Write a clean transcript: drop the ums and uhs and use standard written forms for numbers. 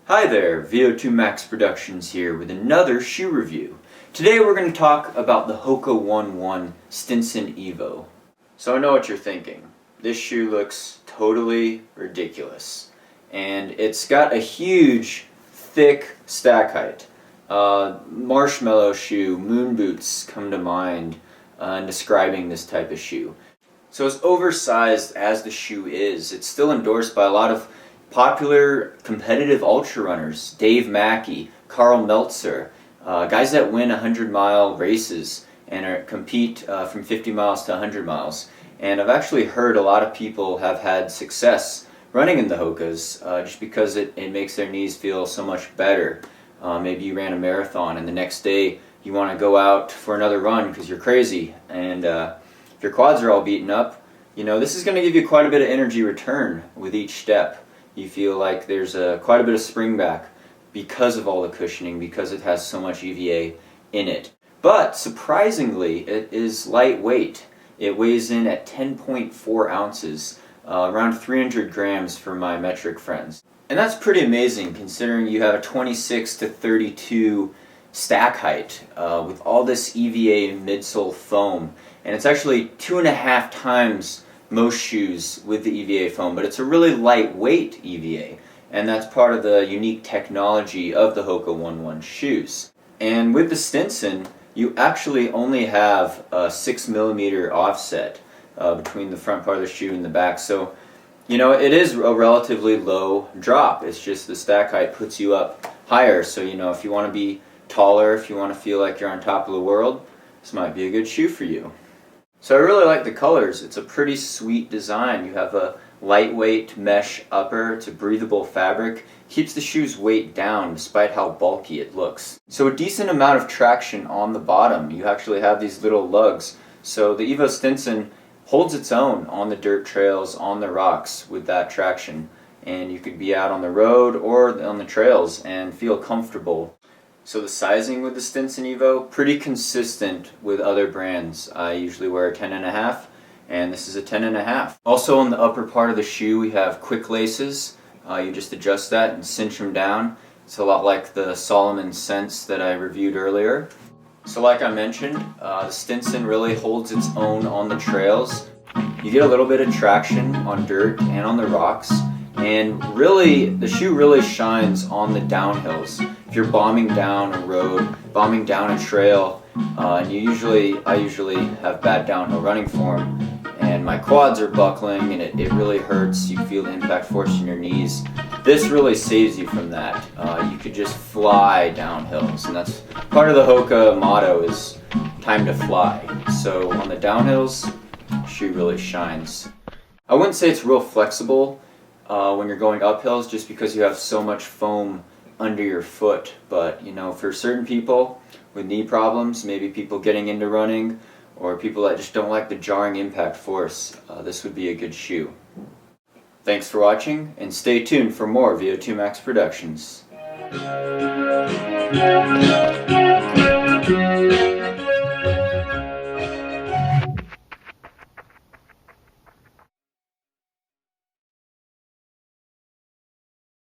Hi there, VO2 Max Productions here with another shoe review. Today we're going to talk about the Hoka 1-1 Stinson Evo. So I know what you're thinking. This shoe looks totally ridiculous. And it's got a huge, thick stack height. Marshmallow shoe, moon boots come to mind in describing this type of shoe. So as oversized as the shoe is, it's still endorsed by a lot of popular competitive ultra runners, Dave Mackey, Carl Meltzer, guys that win 100-mile races and compete from 50 miles to 100 miles. And I've actually heard a lot of people have had success running in the Hokas just because it makes their knees feel so much better. Maybe you ran a marathon and the next day you want to go out for another run because you're crazy, and if your quads are all beaten up, you know, this is going to give you quite a bit of energy return with each step. You feel like there's quite a bit of spring back because of all the cushioning, because it has so much EVA in it. But surprisingly, it is lightweight. It weighs in at 10.4 ounces, around 300 grams for my metric friends. And that's pretty amazing considering you have a 26 to 32 stack height with all this EVA midsole foam. And it's actually 2.5 times most shoes with the EVA foam, but it's a really lightweight EVA, and that's part of the unique technology of the Hoka 1-1 shoes. And with the Stinson, you actually only have a 6mm offset between the front part of the shoe and the back, so you know it is a relatively low drop. It's just the stack height puts you up higher, so you know if you want to be taller, if you want to feel like you're on top of the world, this might be a good shoe for you. So I really like the colors. It's a pretty sweet design. You have a lightweight mesh upper. It's a breathable fabric. Keeps the shoe's weight down despite how bulky it looks. So a decent amount of traction on the bottom. You actually have these little lugs. So the Evo Stinson holds its own on the dirt trails, on the rocks with that traction. And you could be out on the road or on the trails and feel comfortable. So the sizing with the Stinson Evo, pretty consistent with other brands. I usually wear a 10.5, and this is a 10.5. Also on the upper part of the shoe we have quick laces. You just adjust that and cinch them down. It's a lot like the Solomon Sense that I reviewed earlier. So like I mentioned, the Stinson really holds its own on the trails. You get a little bit of traction on dirt and on the rocks, and really the shoe really shines on the downhills. If you're bombing down a road, bombing down a trail, and I usually have bad downhill running form, and my quads are buckling and it really hurts, you feel the impact force in your knees. This really saves you from that. You could just fly down hills, and that's part of the Hoka motto is time to fly. So on the downhills, shoe really shines. I wouldn't say it's real flexible when you're going up hills just because you have so much foam under your foot, but you know, for certain people with knee problems, maybe people getting into running, or people that just don't like the jarring impact force, this would be a good shoe. Thanks for watching, and stay tuned for more VO2 Max Productions.